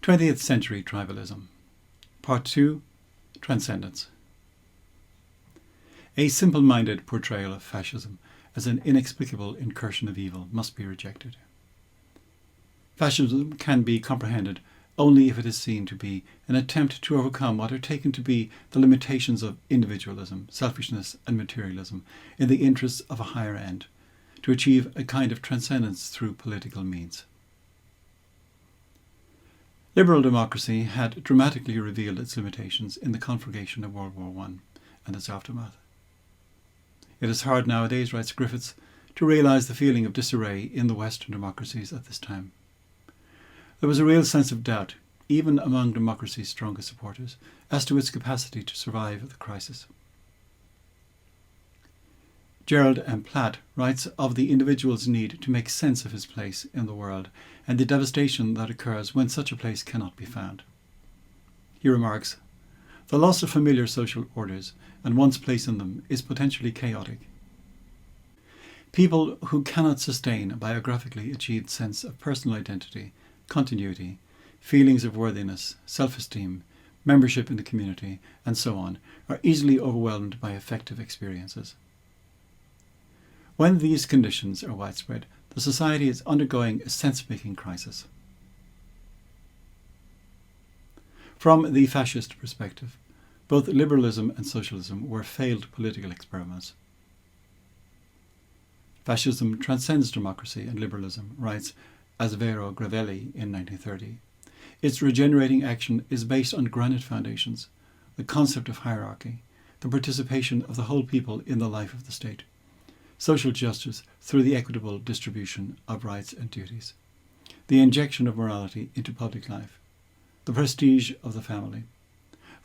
20th Century Tribalism. Part 2. Transcendence. A simple-minded portrayal of fascism as an inexplicable incursion of evil must be rejected. Fascism can be comprehended only if it is seen to be an attempt to overcome what are taken to be the limitations of individualism, selfishness and materialism in the interests of a higher end, to achieve a kind of transcendence through political means. Liberal democracy had dramatically revealed its limitations in the conflagration of World War I and its aftermath. It is hard nowadays, writes Griffiths, to realise the feeling of disarray in the Western democracies at this time. There was a real sense of doubt, even among democracy's strongest supporters, as to its capacity to survive the crisis. Gerald M. Platt writes of the individual's need to make sense of his place in the world and the devastation that occurs when such a place cannot be found. He remarks, "The loss of familiar social orders and one's place in them is potentially chaotic. People who cannot sustain a biographically achieved sense of personal identity, continuity, feelings of worthiness, self-esteem, membership in the community, and so on, are easily overwhelmed by affective experiences. When these conditions are widespread, the society is undergoing a sense-making crisis." From the fascist perspective, both liberalism and socialism were failed political experiments. Fascism transcends democracy and liberalism, writes Asvero Gravelli in 1930. Its regenerating action is based on granite foundations, the concept of hierarchy, the participation of the whole people in the life of the state, social justice through the equitable distribution of rights and duties, the injection of morality into public life, the prestige of the family,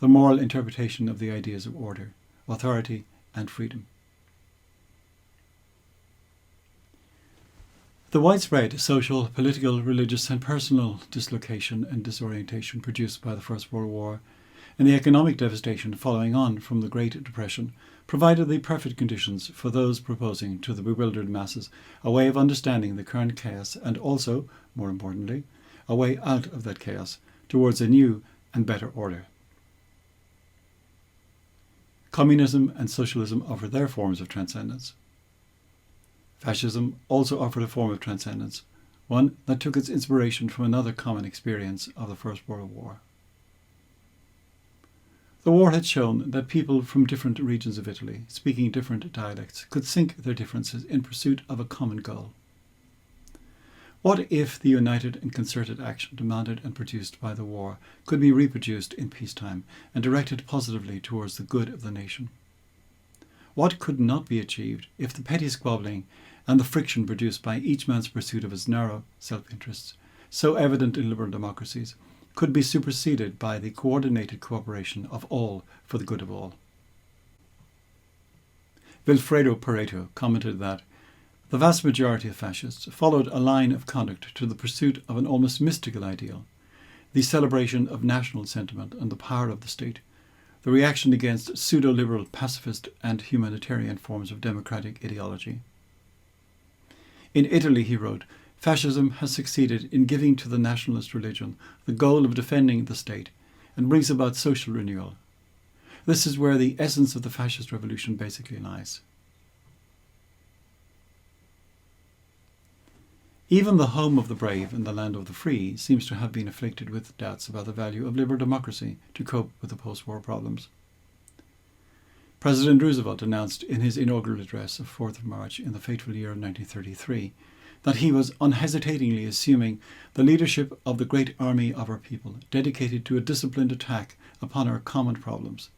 the moral interpretation of the ideas of order, authority and freedom. The widespread social, political, religious and personal dislocation and disorientation produced by the First World War and the economic devastation following on from the Great Depression provided the perfect conditions for those proposing to the bewildered masses a way of understanding the current chaos and also, more importantly, a way out of that chaos towards a new and better order. Communism and socialism offered their forms of transcendence. Fascism also offered a form of transcendence, one that took its inspiration from another common experience of the First World War. The war had shown that people from different regions of Italy, speaking different dialects, could sink their differences in pursuit of a common goal. What if the united and concerted action demanded and produced by the war could be reproduced in peacetime and directed positively towards the good of the nation? What could not be achieved if the petty squabbling and the friction produced by each man's pursuit of his narrow self-interests, so evident in liberal democracies, could be superseded by the coordinated cooperation of all for the good of all? Vilfredo Pareto commented that the vast majority of fascists followed a line of conduct to the pursuit of an almost mystical ideal, the celebration of national sentiment and the power of the state, the reaction against pseudo-liberal pacifist and humanitarian forms of democratic ideology. In Italy, he wrote, fascism has succeeded in giving to the nationalist religion the goal of defending the state and brings about social renewal. This is where the essence of the fascist revolution basically lies. Even the home of the brave and the land of the free seems to have been afflicted with doubts about the value of liberal democracy to cope with the post-war problems. President Roosevelt announced in his inaugural address of 4th of March in the fateful year of 1933 that he was unhesitatingly assuming the leadership of the great army of our people, dedicated to a disciplined attack upon our common problems.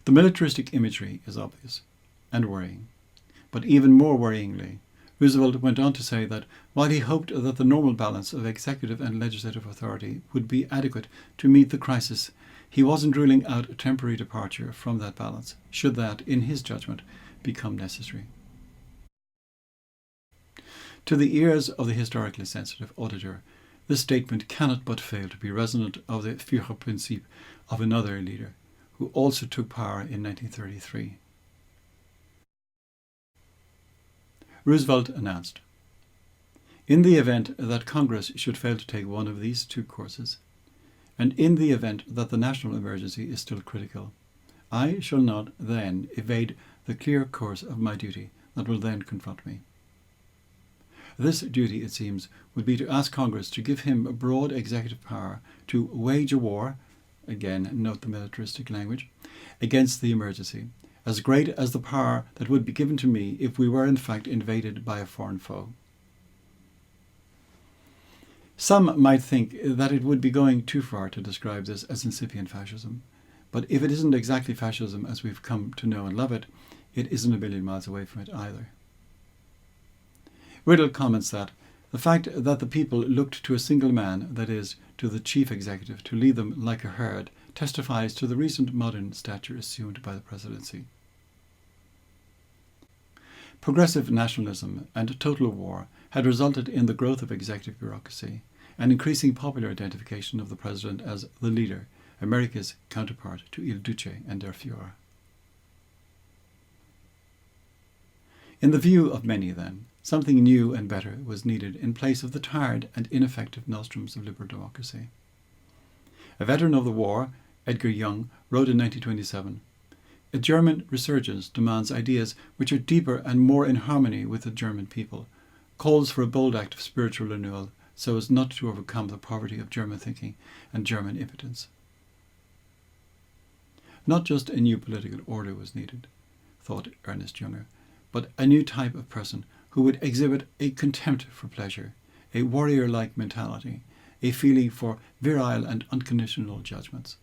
The militaristic imagery is obvious and worrying, but even more worryingly, Roosevelt went on to say that while he hoped that the normal balance of executive and legislative authority would be adequate to meet the crisis, he wasn't ruling out a temporary departure from that balance, should that, in his judgment, become necessary. To the ears of the historically sensitive auditor, this statement cannot but fail to be resonant of the Führerprinzip of another leader, who also took power in 1933. Roosevelt announced, In the event that Congress should fail to take one of these two courses, and in the event that the national emergency is still critical, I shall not then evade the clear course of my duty that will then confront me. This duty, it seems, would be to ask Congress to give him a broad executive power to wage a war, again note the militaristic language, against the emergency, as great as the power that would be given to me if we were in fact invaded by a foreign foe. Some might think that it would be going too far to describe this as incipient fascism, but if it isn't exactly fascism as we've come to know and love it, it isn't a million miles away from it either. Riddle comments that the fact that the people looked to a single man, that is, to the chief executive, to lead them like a herd, testifies to the recent modern stature assumed by the presidency. Progressive nationalism and total war had resulted in the growth of executive bureaucracy and increasing popular identification of the president as the leader, America's counterpart to Il Duce and Der Führer. In the view of many, then, something new and better was needed in place of the tired and ineffective nostrums of liberal democracy. A veteran of the war, Edgar Jung, wrote in 1927, "A German resurgence demands ideas which are deeper and more in harmony with the German people, calls for a bold act of spiritual renewal so as not to overcome the poverty of German thinking and German impotence." Not just a new political order was needed, thought Ernest Jünger, but a new type of person who would exhibit a contempt for pleasure, a warrior-like mentality, a feeling for virile and unconditional judgments.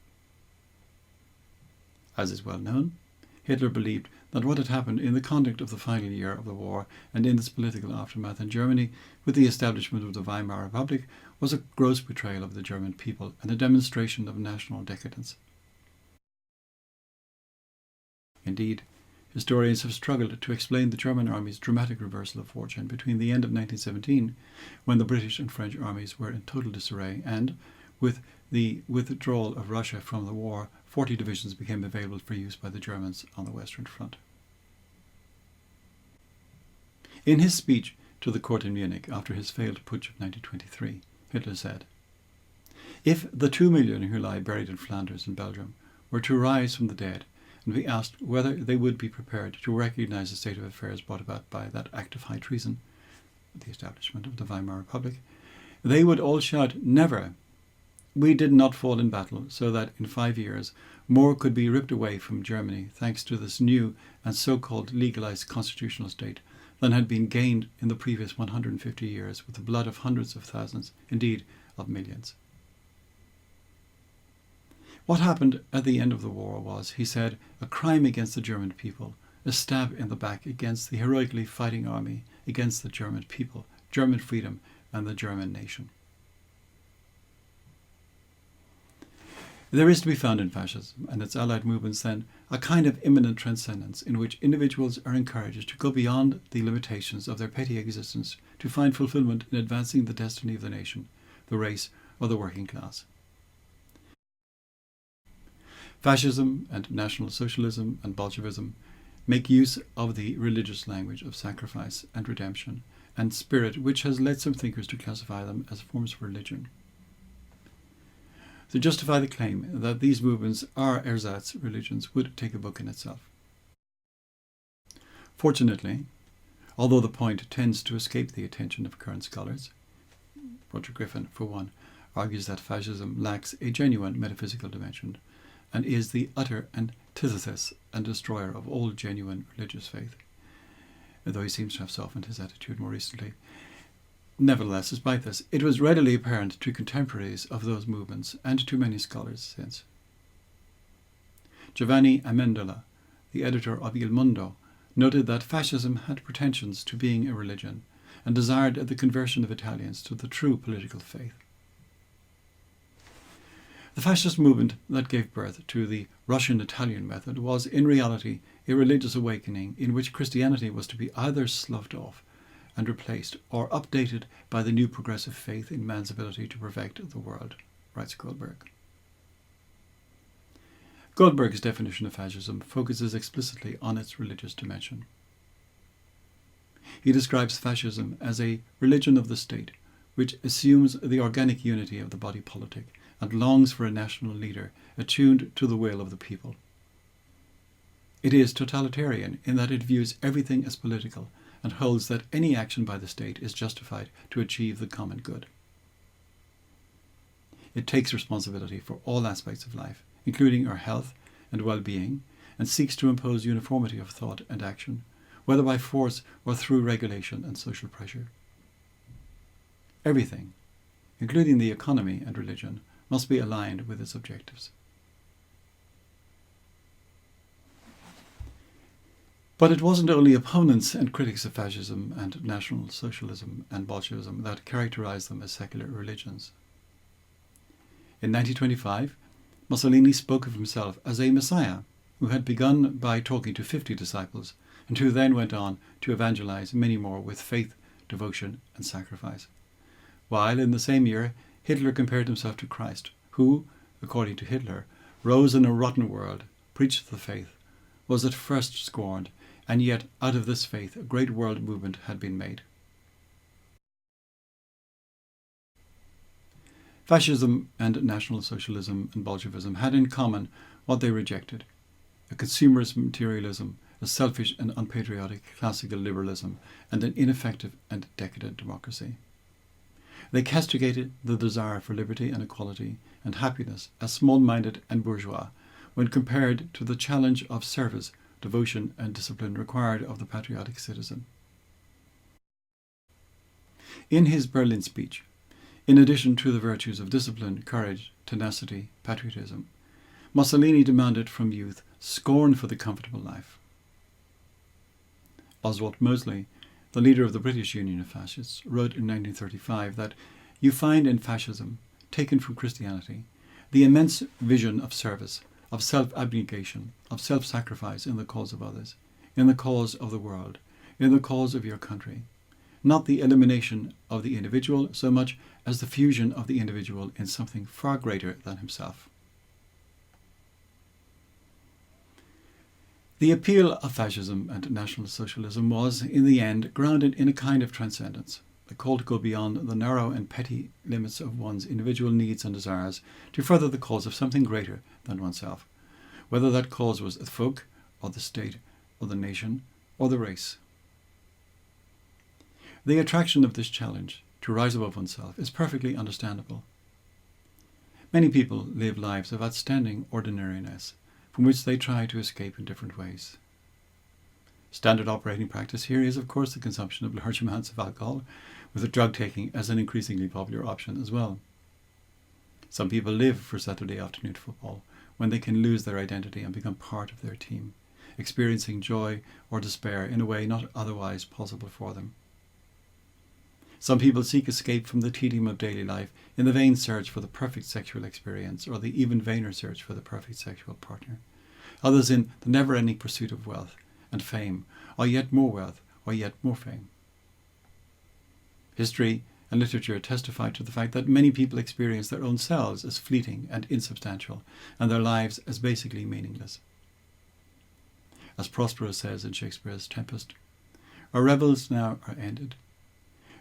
As is well known, Hitler believed that what had happened in the conduct of the final year of the war and in its political aftermath in Germany with the establishment of the Weimar Republic was a gross betrayal of the German people and a demonstration of national decadence. Indeed, historians have struggled to explain the German army's dramatic reversal of fortune between the end of 1917, when the British and French armies were in total disarray, and, with the withdrawal of Russia from the war, 40 divisions became available for use by the Germans on the Western Front. In his speech to the court in Munich after his failed putsch of 1923, Hitler said, "If the 2 million who lie buried in Flanders and Belgium were to rise from the dead, and be asked whether they would be prepared to recognize the state of affairs brought about by that act of high treason, the establishment of the Weimar Republic, they would all shout, 'Never! We did not fall in battle, so that in 5 years more could be ripped away from Germany thanks to this new and so-called legalized constitutional state than had been gained in the previous 150 years with the blood of hundreds of thousands, indeed of millions.'" What happened at the end of the war was, he said, a crime against the German people, a stab in the back against the heroically fighting army, against the German people, German freedom, and the German nation. There is to be found in fascism and its allied movements, then, a kind of imminent transcendence in which individuals are encouraged to go beyond the limitations of their petty existence to find fulfillment in advancing the destiny of the nation, the race, or the working class. Fascism and National Socialism and Bolshevism make use of the religious language of sacrifice and redemption and spirit, which has led some thinkers to classify them as forms of religion. To justify the claim that these movements are ersatz religions would take a book in itself. Fortunately, although the point tends to escape the attention of current scholars, Roger Griffin, for one, argues that fascism lacks a genuine metaphysical dimension and is the utter antithesis and destroyer of all genuine religious faith, though he seems to have softened his attitude more recently. Nevertheless, despite this, it was readily apparent to contemporaries of those movements and to many scholars since. Giovanni Amendola, the editor of Il Mondo, noted that fascism had pretensions to being a religion and desired the conversion of Italians to the true political faith. The fascist movement that gave birth to the Russian-Italian method was in reality a religious awakening in which Christianity was to be either sloughed off and replaced or updated by the new progressive faith in man's ability to perfect the world, writes Goldberg. Goldberg's definition of fascism focuses explicitly on its religious dimension. He describes fascism as a religion of the state, which assumes the organic unity of the body politic and longs for a national leader attuned to the will of the people. It is totalitarian in that it views everything as political and holds that any action by the state is justified to achieve the common good. It takes responsibility for all aspects of life, including our health and well-being, and seeks to impose uniformity of thought and action, whether by force or through regulation and social pressure. Everything, including the economy and religion, must be aligned with its objectives. But it wasn't only opponents and critics of fascism and National Socialism and Bolshevism that characterized them as secular religions. In 1925, Mussolini spoke of himself as a messiah who had begun by talking to 50 disciples and who then went on to evangelize many more with faith, devotion and sacrifice. While in the same year, Hitler compared himself to Christ, who, according to Hitler, rose in a rotten world, preached the faith, was at first scorned, and yet out of this faith a great world movement had been made. Fascism and National Socialism and Bolshevism had in common what they rejected: a consumerist materialism, a selfish and unpatriotic classical liberalism, and an ineffective and decadent democracy. They castigated the desire for liberty and equality and happiness as small-minded and bourgeois when compared to the challenge of service, devotion and discipline required of the patriotic citizen. In his Berlin speech, in addition to the virtues of discipline, courage, tenacity, patriotism, Mussolini demanded from youth scorn for the comfortable life. Oswald Mosley, the leader of the British Union of Fascists, wrote in 1935 that you find in fascism, taken from Christianity, the immense vision of service, of self-abnegation, of self-sacrifice in the cause of others, in the cause of the world, in the cause of your country, not the elimination of the individual so much as the fusion of the individual in something far greater than himself. The appeal of fascism and National Socialism was, in the end, grounded in a kind of transcendence, a call to go beyond the narrow and petty limits of one's individual needs and desires to further the cause of something greater than oneself, whether that cause was the folk, or the state, or the nation, or the race. The attraction of this challenge to rise above oneself is perfectly understandable. Many people live lives of outstanding ordinariness, from which they try to escape in different ways. Standard operating practice here is, of course, the consumption of large amounts of alcohol, with drug taking as an increasingly popular option as well. Some people live for Saturday afternoon football, when they can lose their identity and become part of their team, experiencing joy or despair in a way not otherwise possible for them. Some people seek escape from the tedium of daily life in the vain search for the perfect sexual experience, or the even vainer search for the perfect sexual partner. Others in the never-ending pursuit of wealth and fame, or yet more wealth, or yet more fame. History and literature testify to the fact that many people experience their own selves as fleeting and insubstantial, and their lives as basically meaningless. As Prospero says in Shakespeare's Tempest, "Our revels now are ended.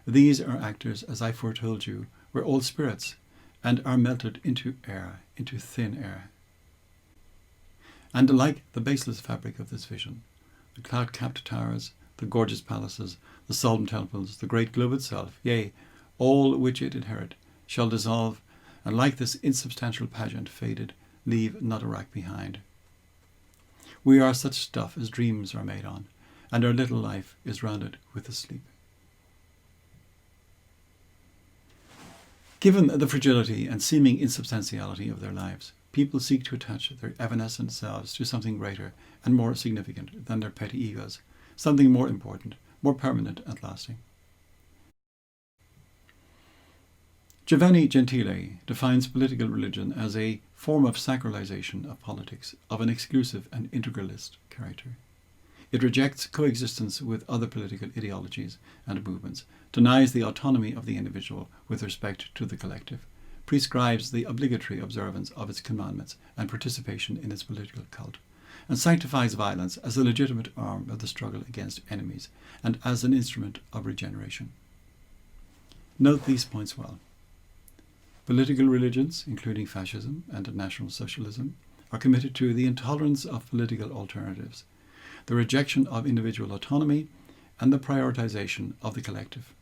These are actors, as I foretold you, were all spirits, and are melted into air, into thin air." And like the baseless fabric of this vision, the cloud-capped towers, the gorgeous palaces, the solemn temples, the great globe itself, yea, all which it inherit, shall dissolve, and like this insubstantial pageant faded, leave not a rack behind. We are such stuff as dreams are made on, and our little life is rounded with a sleep. Given the fragility and seeming insubstantiality of their lives, people seek to attach their evanescent selves to something greater and more significant than their petty egos, something more important, more permanent and lasting. Giovanni Gentile defines political religion as a form of sacralization of politics of an exclusive and integralist character. It rejects coexistence with other political ideologies and movements, denies the autonomy of the individual with respect to the collective, prescribes the obligatory observance of its commandments and participation in its political cult, and sanctifies violence as a legitimate arm of the struggle against enemies and as an instrument of regeneration. Note these points well. Political religions, including fascism and National Socialism, are committed to the intolerance of political alternatives, the rejection of individual autonomy, and the prioritization of the collective,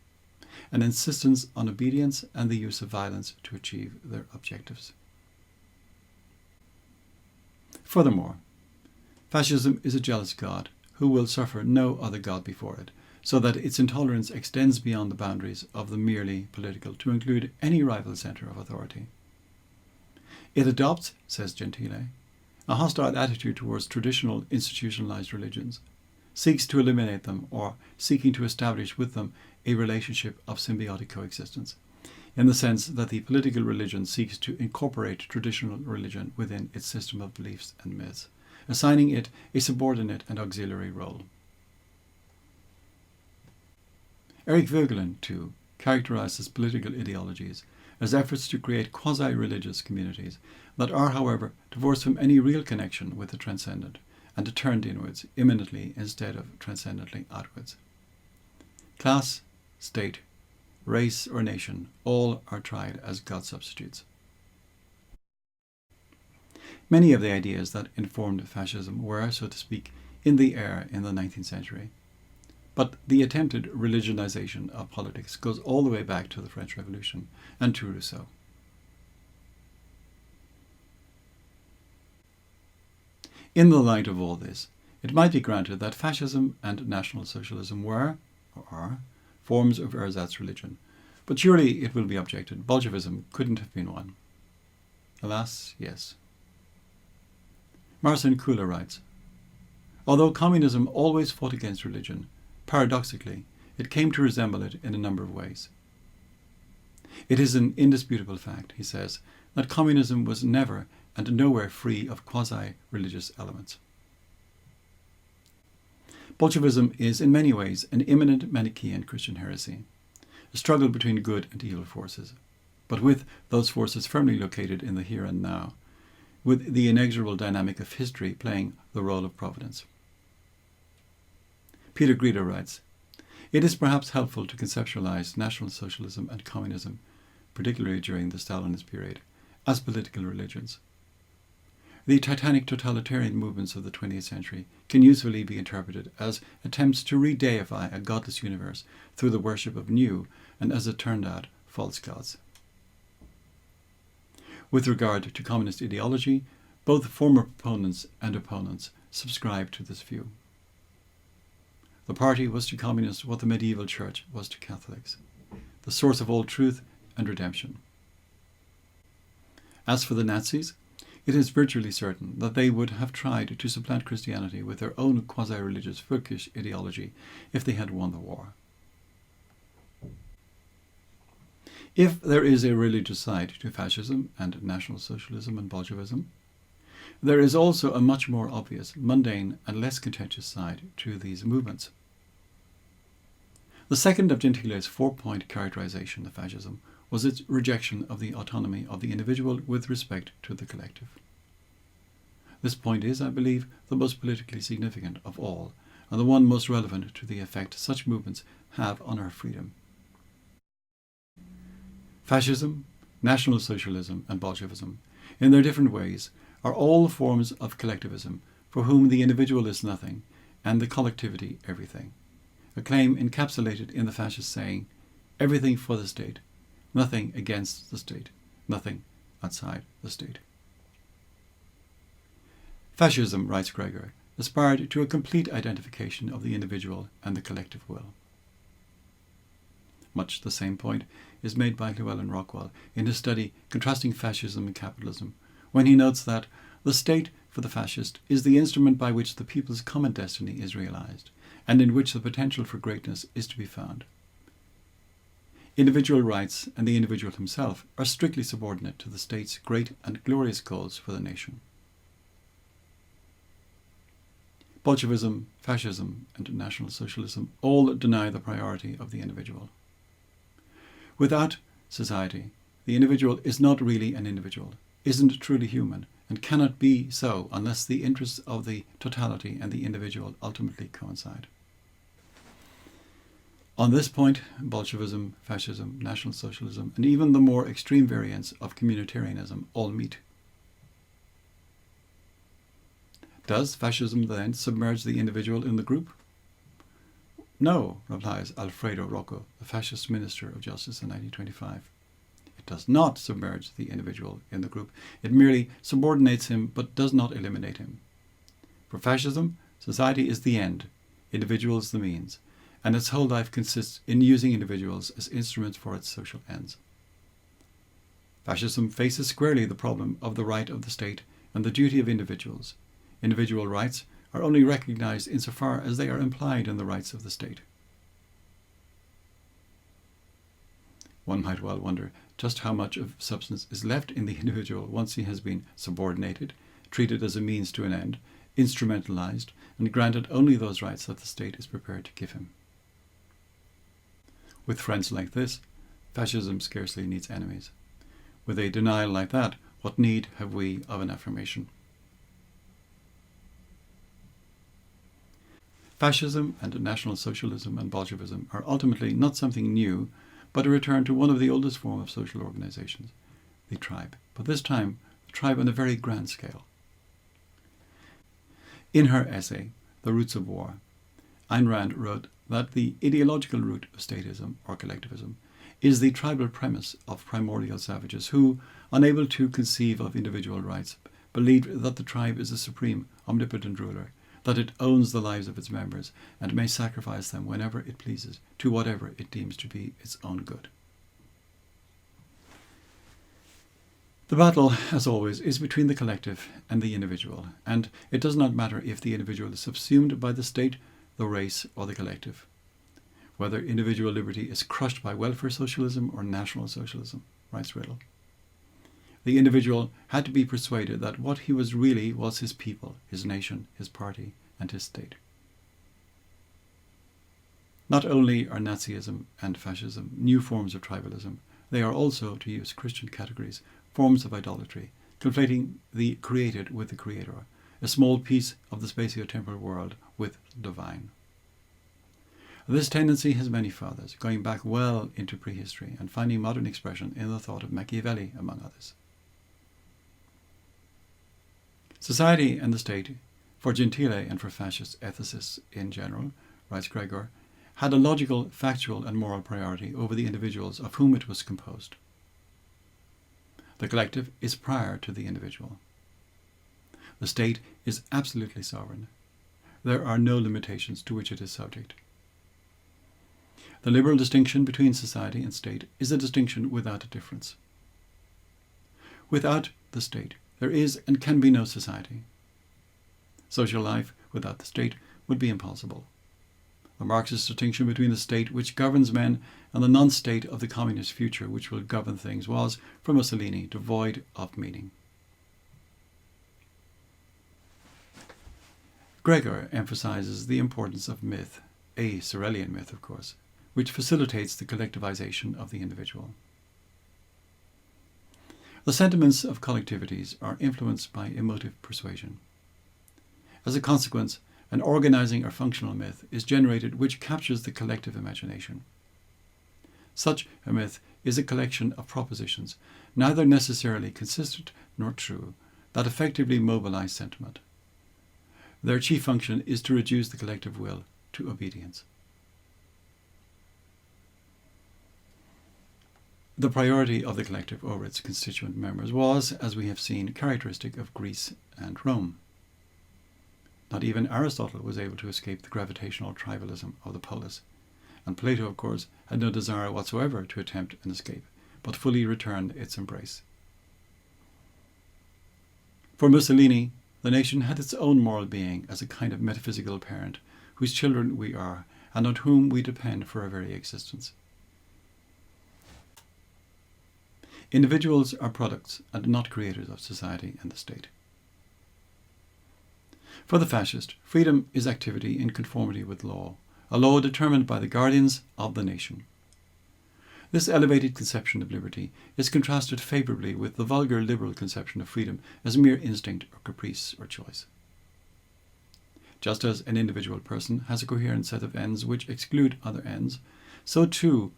an insistence on obedience and the use of violence to achieve their objectives. Furthermore, fascism is a jealous God who will suffer no other God before it, so that its intolerance extends beyond the boundaries of the merely political to include any rival centre of authority. It adopts, says Gentile, a hostile attitude towards traditional institutionalized religions, seeks to eliminate them or seeking to establish with them a relationship of symbiotic coexistence, in the sense that the political religion seeks to incorporate traditional religion within its system of beliefs and myths, assigning it a subordinate and auxiliary role. Eric Voegelin, too, characterizes political ideologies as efforts to create quasi-religious communities that are, however, divorced from any real connection with the transcendent and turned inwards immanently instead of transcendently outwards. Class, state, race or nation, all are tried as God substitutes. Many of the ideas that informed fascism were, so to speak, in the air in the 19th century. But the attempted religionization of politics goes all the way back to the French Revolution and to Rousseau. In the light of all this, it might be granted that fascism and National Socialism were, or are, forms of ersatz religion, but surely it will be objected Bolshevism couldn't have been one. Alas, yes. Marcin Kula writes, although communism always fought against religion, paradoxically, it came to resemble it in a number of ways. It is an indisputable fact, he says, that communism was never and nowhere free of quasi-religious elements. Bolshevism is in many ways an imminent Manichaean Christian heresy, a struggle between good and evil forces, but with those forces firmly located in the here and now, with the inexorable dynamic of history playing the role of providence. Peter Grieder writes, it is perhaps helpful to conceptualize National Socialism and communism, particularly during the Stalinist period, as political religions. The titanic totalitarian movements of the 20th century can usefully be interpreted as attempts to re-deify a godless universe through the worship of new, and as it turned out, false gods. With regard to communist ideology, both former proponents and opponents subscribe to this view. The party was to communists what the medieval church was to Catholics, the source of all truth and redemption. As for the Nazis, it is virtually certain that they would have tried to supplant Christianity with their own quasi-religious Völkisch ideology if they had won the war. If there is a religious side to fascism and National Socialism and Bolshevism, there is also a much more obvious, mundane and less contentious side to these movements. The second of Gentile's four-point characterization of fascism was its rejection of the autonomy of the individual with respect to the collective. This point is, I believe, the most politically significant of all, and the one most relevant to the effect such movements have on our freedom. Fascism, National Socialism, and Bolshevism, in their different ways, are all forms of collectivism for whom the individual is nothing and the collectivity everything, a claim encapsulated in the fascist saying, everything for the state, nothing against the state, nothing outside the state. Fascism, writes Gregor, aspired to a complete identification of the individual and the collective will. Much the same point is made by Llewellyn Rockwell in his study Contrasting Fascism and Capitalism, when he notes that the state, for the fascist, is the instrument by which the people's common destiny is realized, and in which the potential for greatness is to be found. Individual rights and the individual himself are strictly subordinate to the state's great and glorious goals for the nation. Bolshevism, fascism, and National Socialism all deny the priority of the individual. Without society, the individual is not really an individual, isn't truly human, and cannot be so unless the interests of the totality and the individual ultimately coincide. On this point, Bolshevism, fascism, National Socialism, and even the more extreme variants of communitarianism all meet. Does fascism then submerge the individual in the group? No, replies Alfredo Rocco, the fascist Minister of Justice in 1925. It does not submerge the individual in the group. It merely subordinates him but does not eliminate him. For fascism, society is the end, individuals the means, and its whole life consists in using individuals as instruments for its social ends. Fascism faces squarely the problem of the right of the state and the duty of individuals. Individual rights are only recognized insofar as they are implied in the rights of the state. One might well wonder just how much of substance is left in the individual once he has been subordinated, treated as a means to an end, instrumentalized, and granted only those rights that the state is prepared to give him. With friends like this, fascism scarcely needs enemies. With a denial like that, what need have we of an affirmation? Fascism and National Socialism and Bolshevism are ultimately not something new, but a return to one of the oldest forms of social organizations, the tribe, but this time the tribe on a very grand scale. In her essay, The Roots of War, Ayn Rand wrote that the ideological root of statism or collectivism is the tribal premise of primordial savages who, unable to conceive of individual rights, believed that the tribe is a supreme, omnipotent ruler, that it owns the lives of its members and may sacrifice them whenever it pleases to whatever it deems to be its own good. The battle, as always, is between the collective and the individual, and it does not matter if the individual is subsumed by the state, the race, or the collective, whether individual liberty is crushed by welfare socialism or National Socialism, writes Riddle. The individual had to be persuaded that what he was really was his people, his nation, his party, and his state. Not only are Nazism and fascism new forms of tribalism, they are also, to use Christian categories, forms of idolatry, conflating the created with the creator, a small piece of the spatio-temporal world with the divine. This tendency has many fathers, going back well into prehistory and finding modern expression in the thought of Machiavelli, among others. Society and the state, for Gentile and for fascist ethicists in general, writes Gregor, had a logical, factual and moral priority over the individuals of whom it was composed. The collective is prior to the individual. The state is absolutely sovereign. There are no limitations to which it is subject. The liberal distinction between society and state is a distinction without a difference. Without the state, there is and can be no society. Social life without the state would be impossible. The Marxist distinction between the state which governs men and the non-state of the communist future which will govern things was, for Mussolini, devoid of meaning. Gregor emphasizes the importance of myth, a Sorelian myth of course, which facilitates the collectivization of the individual. The sentiments of collectivities are influenced by emotive persuasion. As a consequence, an organizing or functional myth is generated which captures the collective imagination. Such a myth is a collection of propositions, neither necessarily consistent nor true, that effectively mobilize sentiment. Their chief function is to reduce the collective will to obedience. The priority of the collective over its constituent members was, as we have seen, characteristic of Greece and Rome. Not even Aristotle was able to escape the gravitational tribalism of the polis, and Plato, of course, had no desire whatsoever to attempt an escape, but fully returned its embrace. For Mussolini, the nation had its own moral being as a kind of metaphysical parent, whose children we are, and on whom we depend for our very existence. Individuals are products and not creators of society and the state. For the fascist, freedom is activity in conformity with law, a law determined by the guardians of the nation. This elevated conception of liberty is contrasted favourably with the vulgar liberal conception of freedom as mere instinct or caprice or choice. Just as an individual person has a coherent set of ends which exclude other ends, so too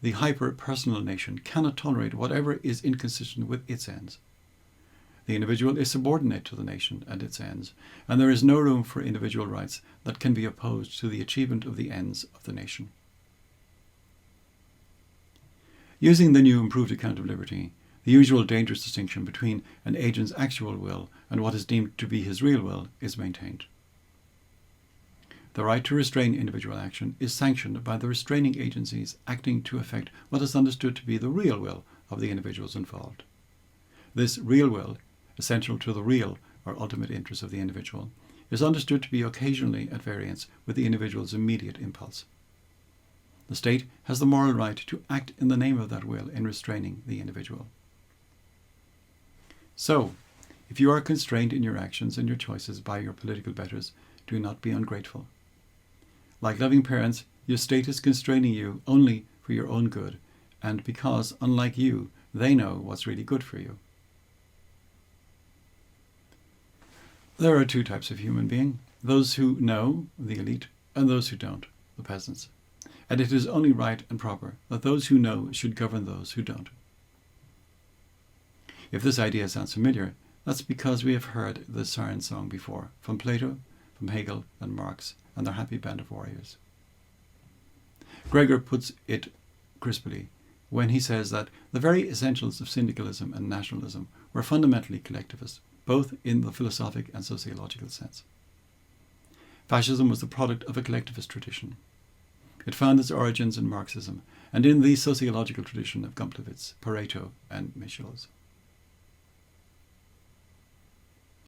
the hyper-personal nation cannot tolerate whatever is inconsistent with its ends. The individual is subordinate to the nation and its ends, and there is no room for individual rights that can be opposed to the achievement of the ends of the nation. Using the new improved account of liberty, the usual dangerous distinction between an agent's actual will and what is deemed to be his real will is maintained. The right to restrain individual action is sanctioned by the restraining agencies acting to effect what is understood to be the real will of the individuals involved. This real will, essential to the real or ultimate interest of the individual, is understood to be occasionally at variance with the individual's immediate impulse. The state has the moral right to act in the name of that will in restraining the individual. So, if you are constrained in your actions and your choices by your political betters, do not be ungrateful. Like loving parents, your state is constraining you only for your own good, and because, unlike you, they know what's really good for you. There are two types of human being, those who know, the elite, and those who don't, the peasants. And it is only right and proper that those who know should govern those who don't. If this idea sounds familiar, that's because we have heard the Siren Song before, from Plato, from Hegel and Marx, and their happy band of warriors. Gregor puts it crisply when he says that the very essentials of syndicalism and nationalism were fundamentally collectivist, both in the philosophic and sociological sense. Fascism was the product of a collectivist tradition. It found its origins in Marxism and in the sociological tradition of Gomplowitz, Pareto and Michels.